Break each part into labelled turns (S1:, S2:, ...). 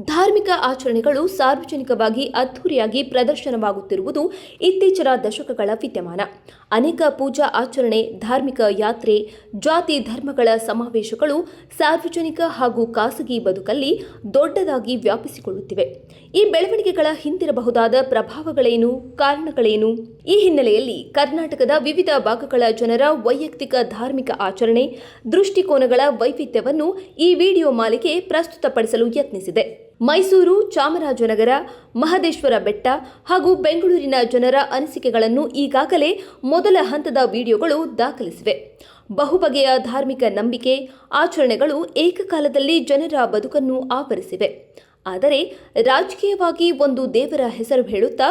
S1: ಧಾರ್ಮಿಕ ಆಚರಣೆಗಳು ಸಾರ್ವಜನಿಕವಾಗಿ ಅದ್ಧೂರಿಯಾಗಿ ಪ್ರದರ್ಶನವಾಗುತ್ತಿರುವುದು ಇತ್ತೀಚಿನ ದಶಕಗಳ ವಿದ್ಯಮಾನ. ಅನೇಕ ಪೂಜಾ ಆಚರಣೆ, ಧಾರ್ಮಿಕ ಯಾತ್ರೆ, ಜಾತಿ ಧರ್ಮಗಳ ಸಮಾವೇಶಗಳು ಸಾರ್ವಜನಿಕ ಹಾಗೂ ಖಾಸಗಿ ಬದುಕಲ್ಲಿ ದೊಡ್ಡದಾಗಿ ವ್ಯಾಪಿಸಿಕೊಳ್ಳುತ್ತಿವೆ. ಈ ಬೆಳವಣಿಗೆಗಳ ಹಿಂದಿರಬಹುದಾದ ಪ್ರಭಾವಗಳೇನು, ಕಾರಣಗಳೇನು? ಈ ಹಿನ್ನೆಲೆಯಲ್ಲಿ ಕರ್ನಾಟಕದ ವಿವಿಧ ಭಾಗಗಳ ಜನರ ವೈಯಕ್ತಿಕ ಧಾರ್ಮಿಕ ಆಚರಣೆ, ದೃಷ್ಟಿಕೋನಗಳ ವೈವಿಧ್ಯವನ್ನು ಈ ವಿಡಿಯೋ ಮಾಲಿಕೆ ಪ್ರಸ್ತುತಪಡಿಸಲು ಯತ್ನಿಸಿದೆ. ಮೈಸೂರು, ಚಾಮರಾಜನಗರ, ಮಹದೇಶ್ವರ ಬೆಟ್ಟ ಹಾಗೂ ಬೆಂಗಳೂರಿನ ಜನರ ಅನಿಸಿಕೆಗಳನ್ನು ಈಗಾಗಲೇ ಮೊದಲ ಹಂತದ ವಿಡಿಯೋಗಳು ದಾಖಲಿಸಿವೆ. ಬಹುಬಗೆಯ ಧಾರ್ಮಿಕ ನಂಬಿಕೆ, ಆಚರಣೆಗಳು ಏಕಕಾಲದಲ್ಲಿ ಜನರ ಬದುಕನ್ನು ಆವರಿಸಿವೆ. ಆದರೆ ರಾಜಕೀಯವಾಗಿ ಒಂದು ದೇವರ ಹೆಸರು ಹೇಳುತ್ತಾ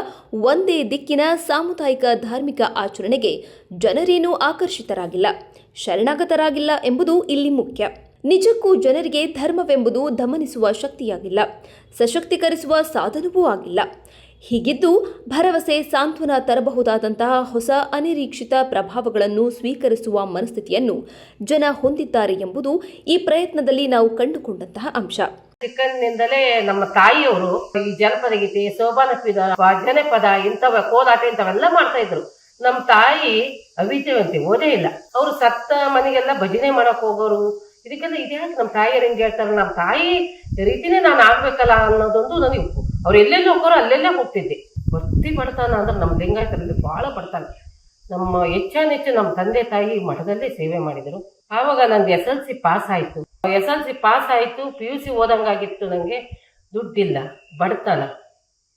S1: ಒಂದೇ ದಿಕ್ಕಿನ ಸಾಮುದಾಯಿಕ ಧಾರ್ಮಿಕ ಆಚರಣೆಗೆ ಜನರೇನೂ ಆಕರ್ಷಿತರಾಗಿಲ್ಲ, ಶರಣಾಗತರಾಗಿಲ್ಲ ಎಂಬುದು ಇಲ್ಲಿ ಮುಖ್ಯ. ನಿಜಕ್ಕೂ ಜನರಿಗೆ ಧರ್ಮವೆಂಬುದು ದಮನಿಸುವ ಶಕ್ತಿಯಾಗಿಲ್ಲ, ಸಶಕ್ತೀಕರಿಸುವ ಸಾಧನವೂ ಆಗಿಲ್ಲ. ಹೀಗಿದ್ದು ಭರವಸೆ, ಸಾಂತ್ವನ ತರಬಹುದಾದಂತಹ ಹೊಸ ಅನಿರೀಕ್ಷಿತ ಪ್ರಭಾವಗಳನ್ನು ಸ್ವೀಕರಿಸುವ ಮನಸ್ಥಿತಿಯನ್ನು ಜನ ಹೊಂದಿದ್ದಾರೆ ಎಂಬುದು ಈ ಪ್ರಯತ್ನದಲ್ಲಿ ನಾವು ಕಂಡುಕೊಂಡಂತಹ ಅಂಶ.
S2: ಚಿಕ್ಕಂದಿನಿಂದಲೇ ನಮ್ಮ ತಾಯಿಯವರು ಈ ಜನಪದ ಗೀತೆ, ಸೋಬಾನ ಜನಪದ ಇಂಥವ ಕೋಲಾಟ ಇಂಥವೆಲ್ಲ ಮಾಡ್ತಾ ಇದ್ರು. ನಮ್ಮ ತಾಯಿ ಅವಿದ್ಯಾವಂತಿ, ಓದೇ ಇಲ್ಲ. ಅವರು ಸತ್ತ ಮನೆಗೆಲ್ಲ ಭಜನೆ ಮಾಡಕ್ ಹೋಗೋರು. ಇದಕ್ಕೆಲ್ಲ ಇದ್ಯಾಕೆ ನಮ್ಮ ತಾಯಿಯರು ಹಿಂಗೆ ಹೇಳ್ತಾರೆ, ನಮ್ಮ ತಾಯಿ ರೀತಿನೇ ನಾನು ಆಗ್ಬೇಕಲ್ಲ ಅನ್ನೋದೊಂದು ನನಗೆ. ಅವ್ರು ಎಲ್ಲೆಲ್ಲಿ ಹೋಗೋರು ಅಲ್ಲೆಲ್ಲೇ ಹೋಗ್ತಿದ್ದೆ. ಭಕ್ತಿ ಬಡತಾನ ಅಂದ್ರೆ ನಮ್ಮ ಲಿಂಗಾಯತರಲ್ಲಿ ಬಹಳ ಬಡತಾನ. ನಮ್ಮ ಹೆಚ್ಚಾನೆಚ್ಚು ನಮ್ಮ ತಂದೆ ತಾಯಿ ಮಠದಲ್ಲೇ ಸೇವೆ ಮಾಡಿದರು. ಆವಾಗ ನಂದು SLC ಪಾಸ್ ಆಯಿತು. SLC ಪಾಸ್ ಆಯಿತು, PUC ಓದಂಗಾಗಿತ್ತು. ನನಗೆ ದುಡ್ಡಿಲ್ಲ, ಬಡತನ.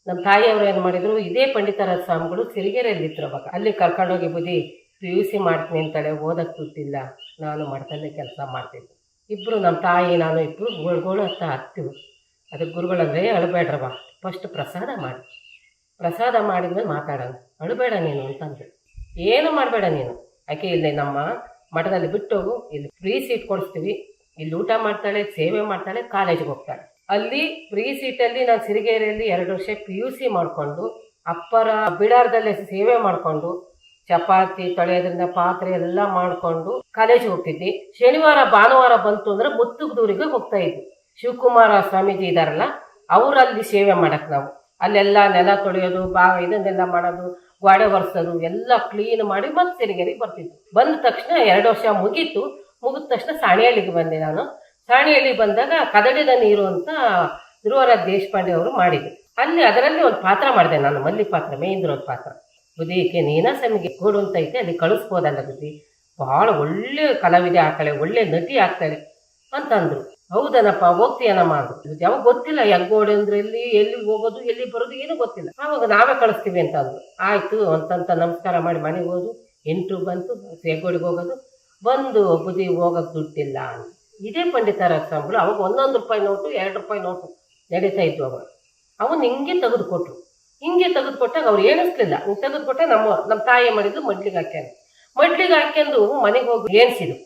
S2: ನಮ್ಮ ತಾಯಿಯವರು ಏನು ಮಾಡಿದ್ರು, ಇದೇ ಪಂಡಿತಾರಾಯ ಸ್ವಾಮಿಗಳು ಸಿರಿಗೆರೆಯಲ್ಲಿದ್ರು. ಅವಾಗ ಅಲ್ಲಿ ಕರ್ಕೊಂಡೋಗಿ ಬುದ್ಧಿ PUC ಮಾಡ್ತೀನಿ ಅಂತಾಳೆ, ಓದಕ್ಕೆ ದುಡ್ಡಿಲ್ಲ. ನಾನು ಮಠದಲ್ಲೇ ಕೆಲಸ ಮಾಡ್ತಿದ್ದೆ. ಇಬ್ಬರು ನಮ್ಮ ತಾಯಿ ನಾನು ಇಬ್ಬರು ಗೋಳು ಹತ್ತಿವು. ಅದಕ್ಕೆ ಗುರುಗಳಂದ್ರೆ ಅಳಬೇಡ್ರವ, ಫಸ್ಟ್ ಪ್ರಸಾದ ಮಾಡಿ, ಪ್ರಸಾದ ಮಾಡಿದ್ಮೇಲೆ ಮಾತಾಡೋಣ, ಅಳಬೇಡ ನೀನು ಅಂತಂದ್ರೆ. ಏನು ಮಾಡಬೇಡ ನೀನು, ಯಾಕೆ ಇಲ್ಲಿ ನಮ್ಮ ಮಠದಲ್ಲಿ ಬಿಟ್ಟೋಗು, ಇಲ್ಲಿ ಫ್ರೀ ಸೀಟ್ ಕೊಡಿಸ್ತೀವಿ, ಇಲ್ಲಿ ಊಟ ಮಾಡ್ತಾಳೆ, ಸೇವೆ ಮಾಡ್ತಾಳೆ, ಕಾಲೇಜಿಗೆ ಹೋಗ್ತಾಳೆ. ಅಲ್ಲಿ ಫ್ರೀ ಸೀಟಲ್ಲಿ ನಾನು ಸಿರಿಗೆರೆಯಲ್ಲಿ 2 ವರ್ಷ PUC ಮಾಡಿಕೊಂಡು, ಅಪ್ಪರ ಬಿಡಾರದಲ್ಲೇ ಸೇವೆ ಮಾಡಿಕೊಂಡು, ಚಪಾತಿ ತೊಳೆಯೋದ್ರಿಂದ ಪಾತ್ರೆ ಎಲ್ಲ ಮಾಡಿಕೊಂಡು ಕಾಲೇಜಿಗೆ ಹೋಗ್ತಿದ್ದೆ. ಶನಿವಾರ ಭಾನುವಾರ ಬಂತು ಅಂದ್ರೆ ಮುತ್ತುಗದೂರಿಗೆ ಹೋಗ್ತಾ ಇದ್ವಿ. ಶಿವಕುಮಾರ ಸ್ವಾಮೀಜಿ ಇದಾರಲ್ಲ, ಅವರಲ್ಲಿ ಸೇವೆ ಮಾಡಕ್ಕೆ ನಾವು ಅಲ್ಲೆಲ್ಲ ನೆಲ ತೊಳೆಯೋದು, ಇದನ್ನೆಲ್ಲ ಮಾಡೋದು, ಗೋಡೆ ಒರೆಸೋದು ಎಲ್ಲ ಕ್ಲೀನ್ ಮಾಡಿ ಮತ್ತೆ ಸಿರಿಗೆರೆಗೆ ಬರ್ತಿದ್ವಿ. ಬಂದ ತಕ್ಷಣ 2 ವರ್ಷ ಮುಗೀತು. ಮುಗಿದ ತಕ್ಷಣ ಸಾಣಿಹಳ್ಳಿಗೆ ಬಂದೆ ನಾನು. ಸಾಣಿಹಳ್ಳಿ ಬಂದಾಗ ಕದಡಿದ ನೀರು ಅಂತ ಧ್ರುವರಾಜ್ ದೇಶಪಾಂಡೆ ಅವರು ಮಾಡಿದ್ರು. ಅಲ್ಲಿ ಅದರಲ್ಲಿ ಒಂದು ಪಾತ್ರ ಮಾಡಿದೆ ನಾನು, ಮಲ್ಲಿ ಪಾತ್ರ, ಮೇಯಿಂದ್ರೊಂದು ಪಾತ್ರ. ಬುದ್ಧಿಗೆ ನೀನಾಸಮಿಗೆ ಗೋಡು ಅಂತ ಐತೆ, ಅಲ್ಲಿ ಕಳಿಸ್ಬೋದಲ್ಲ ಬುದ್ಧಿ, ಭಾಳ ಒಳ್ಳೆ ಕಲಾವಿದೆ ಆಗ್ತಾಳೆ, ಒಳ್ಳೆ ನಟಿ ಆಗ್ತಾಳೆ ಅಂತಂದ್ರು. ಹೌದನಪ್ಪ, ಹೋಗ್ತೀಯನಮ್ಮ ಅಂದ್ರು. ಯಾವಾಗ ಗೊತ್ತಿಲ್ಲ, ಹೆಗ್ಗೋಡು ಅಂದ್ರೆ ಎಲ್ಲಿ ಹೋಗೋದು, ಎಲ್ಲಿ ಬರೋದು ಏನೂ ಗೊತ್ತಿಲ್ಲ. ಆವಾಗ ನಾವೇ ಕಳಿಸ್ತೀವಿ ಅಂತ ಅಂದ್ರು. ಆಯ್ತು ಅಂತಂತ ನಮಸ್ಕಾರ ಮಾಡಿ ಮನೆಗೆ ಹೋದು. 8 ಬಂತು, ಹೆಗ್ಗೋಡಿಗೆ ಹೋಗೋದು. ಬಂದು ಬುದ್ಧಿ ಹೋಗೋಕೆ ದುಡ್ಡಿಲ್ಲ ಅಂತ. ಇದೇ ಪಂಡಿತಾರಾಯ ಸ್ವಾಮಿಗಳು ಅವಾಗ 1 ರೂಪಾಯಿ ನೋಟು, 2 ರೂಪಾಯಿ ನೋಟು ನಡೀತಾ ಇದ್ವು. ಅವಾಗ ಅವನು ಹಿಂಗೆ ತೆಗೆದುಕೊಟ್ರು. ಹಿಂಗೆ ತೆಗೆದುಕೊಟ್ಟಾಗ ಅವ್ರು ಏನಿಸ್ಲಿಲ್ಲ. ಹಿಂಗೆ ತೆಗೆದುಕೊಟ್ಟಾಗ ನಮ್ಮ ತಾಯಿ ಮಾಡಿದ್ದು ಮಡ್ಲಿಗೆ ಹಾಕ್ಯಂಡು ಮನೆಗೆ ಹೋಗಿ ಏಣಿಸಿದ್ರು.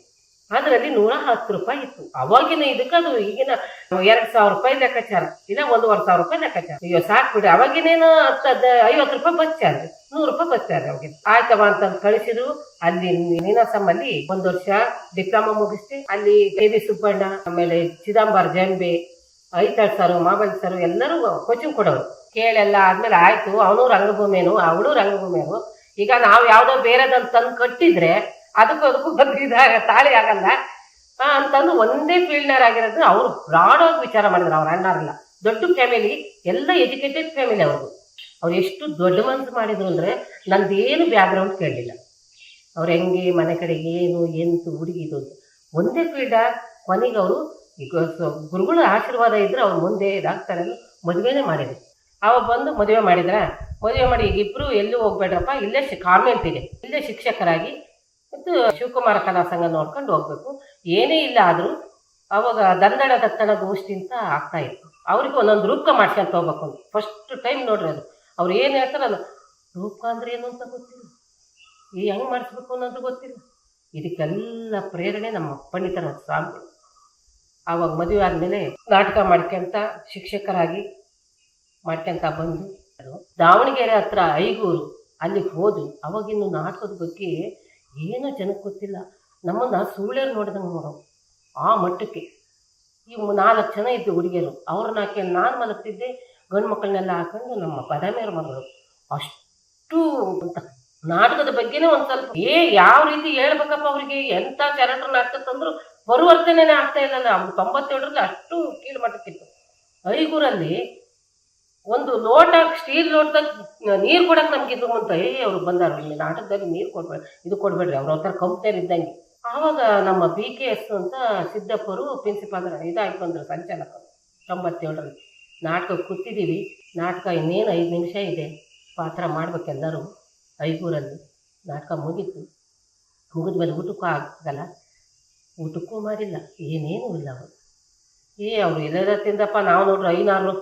S2: ಅದರಲ್ಲಿ 110 ರೂಪಾಯಿ ಇತ್ತು. ಅವಾಗಿನ ಇದಕ್ಕೆ ಅದು ಈಗಿನ 2,000 ರೂಪಾಯಿ ಲೆಕ್ಕಾಚಾರ, ಇಲ್ಲ 1,500 ರೂಪಾಯಿ ಲೆಕ್ಕಾಚಾರ. ಅಯ್ಯೋ ಸಾಕ್ಬಿಡಿ, ಅವಾಗಿನೇನು 50 ರೂಪಾಯಿ ಬಸ್ ಚಾರ್ಜ್, 100 ರೂಪಾಯಿ ಬಸ್ ಚಾರ್ಜ್ ಅವಾಗ. ಆಯ್ತವ ಅಂತಂದು ಕಳಿಸಿದ್ರು. ಅಲ್ಲಿ ನೀನಾಸಮ್ಮಲ್ಲಿ 1 ವರ್ಷ ಡಿಪ್ಲೊಮಾ ಮುಗಿಸ್ತಿ. ಅಲ್ಲಿ KV ಸುಬ್ಬಣ್ಣ, ಆಮೇಲೆ ಚಿದಂಬರ ಜಂಬೆ, ಐತಾಳ್ ಸರು, ಮಾಬಲ್ ಸರು ಎಲ್ಲರೂ ಕೋಚಿಂಗ್ ಕೊಡೋರು. ಕೇಳೆಲ್ಲ ಆದ್ಮೇಲೆ ಆಯ್ತು, ಅವನು ರಂಗಭೂಮಿಯನು, ಅವಳು ರಂಗಭೂಮಿಯರು. ಈಗ ನಾವು ಯಾವುದೋ ಬೇರೆದಂತ ತಂದು ಕಟ್ಟಿದ್ರೆ ಅದಕ್ಕೂ ಬಂದಿದ್ದಾಗ ತಾಳಿ ಆಗಲ್ಲ ಅಂತಂದು ಒಂದೇ ಫೀಲ್ಡ್ನರ್ ಆಗಿರೋದು. ಅವರು ಬ್ರಾಡಾಗಿ ವಿಚಾರ ಮಾಡಿದ್ರು. ಅವ್ರ ಅಣ್ಣಾರಲ್ಲ, ದೊಡ್ಡ ಫ್ಯಾಮಿಲಿ, ಎಲ್ಲ ಎಜುಕೇಟೆಡ್ ಫ್ಯಾಮಿಲಿ ಅವ್ರದ್ದು. ಅವ್ರು ಎಷ್ಟು ದೊಡ್ಡ ಮನಸ್ಸು ಮಾಡಿದ್ರು ಅಂದರೆ ನಂದೇನು ಬ್ಯಾಕ್ಗ್ರೌಂಡ್ ಕೇಳಲಿಲ್ಲ. ಅವ್ರು ಹೆಂಗೆ ಮನೆ ಕಡೆಗೆ ಏನು ಎಂತು ಹುಡುಗಿದು ಅಂತ ಒಂದೇ ಫೀಲ್ಡ. ಕೊನೆಗೆ ಅವರು ಈಗ ಗುರುಗಳ ಆಶೀರ್ವಾದ ಇದ್ರೆ ಅವ್ರು ಮುಂದೆ ಇದಾಗ್ತಾರೆ ಅನ್ನೋ ಮದುವೆನೇ ಮಾಡಿದ್ರು. ಅವಾಗ ಬಂದು ಮದುವೆ ಮಾಡಿ ಈಗ ಇಬ್ಬರು ಎಲ್ಲೂ ಹೋಗ್ಬೇಡ್ರಪ್ಪ, ಇಲ್ಲೇ ಕಾನ್ವೆಂಟಿಗೆ, ಇಲ್ಲೇ ಶಿಕ್ಷಕರಾಗಿ ಮತ್ತು ಶಿವಕುಮಾರ ಕಲಾ ಸಂಘ ನೋಡ್ಕೊಂಡು ಹೋಗ್ಬೇಕು. ಏನೇ ಇಲ್ಲ ಆದರೂ ಅವಾಗ ದಂದಳ ದತ್ತನ ಗೋಷ್ಠಿ ಅಂತ ಆಗ್ತಾ ಇತ್ತು. ಅವ್ರಿಗೆ ಒಂದೊಂದು ರೂಪಕ ಮಾಡ್ಕೊಂತ ಹೋಗ್ಬೇಕು ಅಂತ ಫಸ್ಟ್ ಟೈಮ್ ನೋಡ್ರಿ. ಅದು ಅವ್ರು ಏನು ಹೇಳ್ತಾರಲ್ಲ, ರೂಪಕ ಅಂದ್ರೆ ಏನು ಅಂತ ಗೊತ್ತಿಲ್ಲ, ಹೆಂಗೆ ಮಾಡಿಸ್ಬೇಕು ಅನ್ನೋದು ಗೊತ್ತಿಲ್ಲ. ಇದಕ್ಕೆಲ್ಲ ಪ್ರೇರಣೆ ನಮ್ಮ ಪಂಡಿತಾರಾಯ ಸ್ವಾಮಿಗಳು. ಆವಾಗ ಮದುವೆ ಆದಮೇಲೆ ನಾಟಕ ಮಾಡ್ಕೊಂತ ಶಿಕ್ಷಕರಾಗಿ ಮಾಡ್ಕೊಂತ ಬಂದು ದಾವಣಗೆರೆ ಹತ್ರ ಐಗೂರು ಅಲ್ಲಿಗೆ ಹೋದು. ಅವಾಗಿನ್ನು ನಾಟಕದ ಬಗ್ಗೆ ಏನೂ ಜನಕ್ಕೆ ಗೊತ್ತಿಲ್ಲ. ನಮ್ಮನ್ನು ಸುಳ್ಳೇರು ನೋಡಿದಂಗೆ ನೋಡೋ ಆ ಮಟ್ಟಕ್ಕೆ ಈ 4 ಜನ ಇದ್ದು ಹುಡುಗಿಯರು, ಅವ್ರನ್ನ ಹಾಕಿ ನಾನು ಮಲಗ್ತಿದ್ದೆ, ಗಂಡು ಮಕ್ಕಳನ್ನೆಲ್ಲ ಹಾಕೊಂಡು ನಮ್ಮ ಬದಾಮಿಯವ್ರ ಮಗಳು. ಅಷ್ಟು ನಾಟಕದ ಬಗ್ಗೆನೇ ಒಂದು ಸ್ವಲ್ಪ ಯಾವ ರೀತಿ ಹೇಳ್ಬೇಕಪ್ಪ ಅವ್ರಿಗೆ, ಎಂಥ ಕ್ಯಾರೆಕ್ಟರ್ ನಾಟಕ ತಂದ್ರು ಪರಿವರ್ತನೆ ಆಗ್ತಾ ಇಲ್ಲ. ಅವ್ರು 97ರಲ್ಲಿ ಅಷ್ಟು ಕೀಳು ಮಟ್ಟಕ್ಕಿತ್ತು. ಐಗೂರಲ್ಲಿ ಒಂದು ಲೋಟ, ಸ್ಟೀಲ್ ಲೋಟದಾಗ ನೀರು ಕೊಡಕ್ಕೆ ನಮ್ಗೆ ಇದ್ರು ಮುಂದೆ ಅವ್ರು ಬಂದಾರ, ನಾಟಕದಲ್ಲಿ ನೀರು ಕೊಡ್ಬೇಡಿ, ಇದು ಕೊಡ್ಬೇಡ್ರಿ, ಅವ್ರ ಹತ್ರ ಕಂಪ್ನಿಯರ್ ಇದ್ದಂಗೆ. ಆವಾಗ ನಮ್ಮ BKS ಅಂತ ಸಿದ್ದಪ್ಪರು ಪ್ರಿನ್ಸಿಪಾಲ್ ಇದಾಗಿ ಬಂದರು, ಸಂಚಾಲಕರು 97ರಲ್ಲಿ. ನಾಟಕ ಕೂತಿದ್ದೀವಿ, ನಾಟಕ ಇನ್ನೇನು 5 ನಿಮಿಷ ಇದೆ, ಪಾತ್ರ ಮಾಡ್ಬೇಕೆಲ್ಲರೂ. ಐಗೂರಲ್ಲಿ ನಾಟಕ ಮುಗೀತು. ಮುಗಿದ್ಮೇಲೆ ಊಟಕ್ಕೂ ಆಗಲ್ಲ, ಊಟಕ್ಕೂ ಮಾಡಿಲ್ಲ, ಏನೇನೂ ಇಲ್ಲ ಅವರು. ಅವರು ಎಲ್ಲೆಲ್ಲ ತಿಂದಪ್ಪ, ನಾವು ನೋಡ್ರಿ 500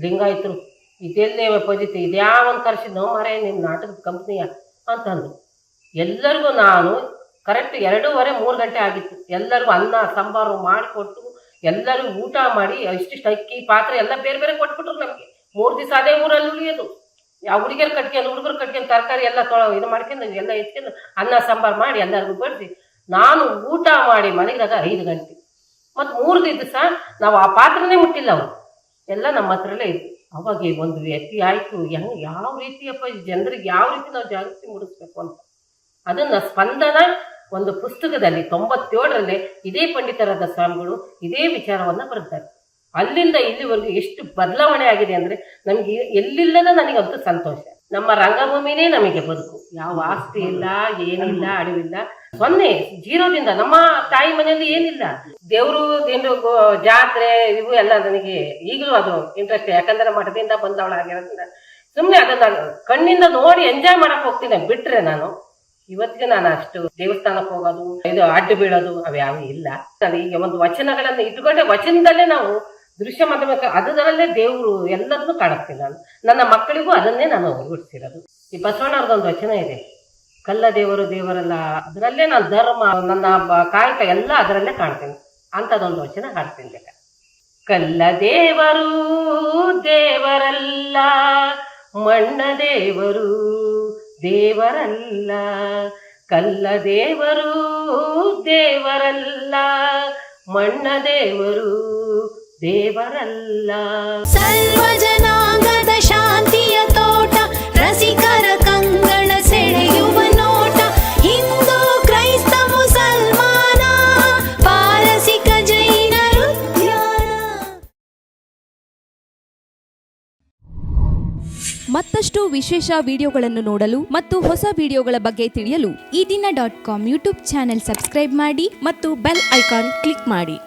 S2: ಲಿಂಗಾಯತರು, ಇದೆಲ್ಲೇ ಪಜಿತಿ, ಇದ್ಯಾವೊಂದು ಕರ್ಸಿದ್ನೋ ಮಾರೇ ನಿಮ್ಮ ನಾಟಕದ ಕಂಪ್ನಿಯ ಅಂತಂದರು. ಎಲ್ಲರಿಗೂ ನಾನು ಕರೆಕ್ಟ್ 2:30-3 ಗಂಟೆ ಆಗಿತ್ತು. ಎಲ್ಲರಿಗೂ ಅನ್ನ ಸಾಂಬಾರು ಮಾಡಿಕೊಟ್ಟು ಎಲ್ಲರಿಗೂ ಊಟ ಮಾಡಿ ಇಷ್ಟಿಷ್ಟು ಅಕ್ಕಿ ಪಾತ್ರೆ ಎಲ್ಲ ಬೇರೆ ಬೇರೆ ಕೊಟ್ಬಿಟ್ರು ನಮಗೆ. 3 ದಿವಸ ಅದೇ ಊರಲ್ಲಿ ಉಳಿಯೋದು. ಯಾವ ಹುಡುಗಿಯರು ಕಟ್ಕೊಂಡು ಹುಡುಗರು ಕಟ್ಕೊಂಡು ತರಕಾರಿ ಎಲ್ಲ ಇದು ಮಾಡ್ಕೊಂಡು ಎಲ್ಲ ಇಟ್ಕೊಂಡು ಅನ್ನ ಸಾಂಬಾರು ಮಾಡಿ ಎಲ್ಲರಿಗೂ ಬಡಿಸಿ ನಾನು ಊಟ ಮಾಡಿ ಮನೆಗಾಗ 5 ಗಂಟೆ. ಮತ್ತು 3 ದಿವಸ ನಾವು ಆ ಪಾತ್ರನೇ ಮುಟ್ಟಿಲ್ಲ, ಅವರು ಎಲ್ಲ ನಮ್ಮ ಹತ್ರಲ್ಲೇ ಇತ್ತು. ಅವಾಗ ಒಂದು ವ್ಯಕ್ತಿ ಆಯಿತು, ಯಾವ ರೀತಿಯಪ್ಪ ಜನರಿಗೆ ಯಾವ ರೀತಿ ನಾವು ಜಾಗೃತಿ ಮೂಡಿಸ್ಬೇಕು ಅಂತ. ಅದನ್ನು ಸ್ಪಂದನ ಒಂದು ಪುಸ್ತಕದಲ್ಲಿ 97ರಲ್ಲಿ ಇದೇ ಪಂಡಿತರಾದ ಸ್ವಾಮಿಗಳು ಇದೇ ವಿಚಾರವನ್ನು ಬರೆದಿದ್ದಾರೆ. ಅಲ್ಲಿಂದ ಇಲ್ಲಿವರೆಗೂ ಎಷ್ಟು ಬದಲಾವಣೆ ಆಗಿದೆ ಅಂದರೆ ನಮಗೆ ಎಲ್ಲಿಲ್ಲದ ನನಗಂತೂ ಸಂತೋಷ. ನಮ್ಮ ರಂಗಭೂಮಿನೇ ನಮಗೆ ಬದುಕು. ಯಾವ ಆಸ್ತಿ ಇಲ್ಲ, ಏನಿಲ್ಲ, ಅಡವಿಲ್ಲ, 0 ನಮ್ಮ ತಾಯಿ ಮನೆಯಲ್ಲಿ ಏನಿಲ್ಲ. ದೇವರು ಜಾತ್ರೆ ಇವು ಎಲ್ಲ ನನಗೆ ಈಗಲೂ ಅದು ಇಂಟ್ರೆಸ್ಟ್. ಯಾಕಂದ್ರೆ ಮಠದಿಂದ ಬಂದವಳಾಗಿರೋದ್ರಿಂದ ಸುಮ್ಮನೆ ಅದನ್ನ ಕಣ್ಣಿಂದ ನೋಡಿ ಎಂಜಾಯ್ ಮಾಡಕ್ ಹೋಗ್ತೀನಿ. ಬಿಟ್ರೆ ನಾನು ಇವತ್ತಿಗೆ ನಾನು ಅಷ್ಟು ದೇವಸ್ಥಾನಕ್ಕೆ ಹೋಗೋದು, ಇದು ಅಡ್ಡು ಬೀಳೋದು ಅವ್ಯಾವ ಇಲ್ಲ. ನಾನು ಈಗ ಒಂದು ವಚನಗಳನ್ನು ಇಟ್ಕೊಂಡೆ, ವಚನದಲ್ಲೇ ನಾವು ದೃಶ್ಯ ಮಾಧ್ಯಮ ಅದರಲ್ಲೇ ದೇವರು ಎಲ್ಲದನ್ನೂ ಕಾಣಿಸ್ತೀನಿ. ನಾನು ನನ್ನ ಮಕ್ಕಳಿಗೂ ಅದನ್ನೇ ನಾನು ಗುರುತಿಸಿರೋದು. ಈ ಬಸವಣ್ಣವ್ರದೊಂದು ವಚನ ಇದೆ, ಕಲ್ಲ ದೇವರು ದೇವರಲ್ಲ. ಅದರಲ್ಲೇ ನಾನು ಧರ್ಮ, ನನ್ನ ಕಾಯಕ ಎಲ್ಲ ಅದರಲ್ಲೇ ಕಾಣ್ತೀನಿ. ಅಂಥದ್ದೊಂದು ವಚನ ಹಾಡ್ತೀನಿ ಬೇಕಾ. ಕಲ್ಲ ದೇವರು ದೇವರಲ್ಲ, ಮಣ್ಣ ದೇವರು ದೇವರಲ್ಲ. ಕಲ್ಲ ದೇವರು ದೇವರಲ್ಲ, ಮಣ್ಣ ದೇವರು ದೇವರಲ್ಲ.
S3: ಸರ್ವ ಜನಾಂಗದ ಶಾಂತಿಯ ತೋಟ, ರಸಿಕರ ಕಂಗಳ ಸೆಳೆಯುವ ನೋಟ. ಹಿಂದೂ ಕ್ರೈಸ್ತ ಮುಸಲ್ಮಾನ, ಪಾರಸಿಕ ಜೈನರು ಧ್ಯಾನ.
S4: ಮತ್ತಷ್ಟು ವಿಶೇಷ ವಿಡಿಯೋಗಳನ್ನು ನೋಡಲು ಮತ್ತು ಹೊಸ ವಿಡಿಯೋಗಳ ಬಗ್ಗೆ ತಿಳಿಯಲು
S5: ಈ ದಿನ .com ಯೂಟ್ಯೂಬ್ ಚಾನೆಲ್ ಸಬ್ಸ್ಕ್ರೈಬ್ ಮಾಡಿ
S4: ಮತ್ತು ಬೆಲ್ ಐಕಾನ್ ಕ್ಲಿಕ್ ಮಾಡಿ.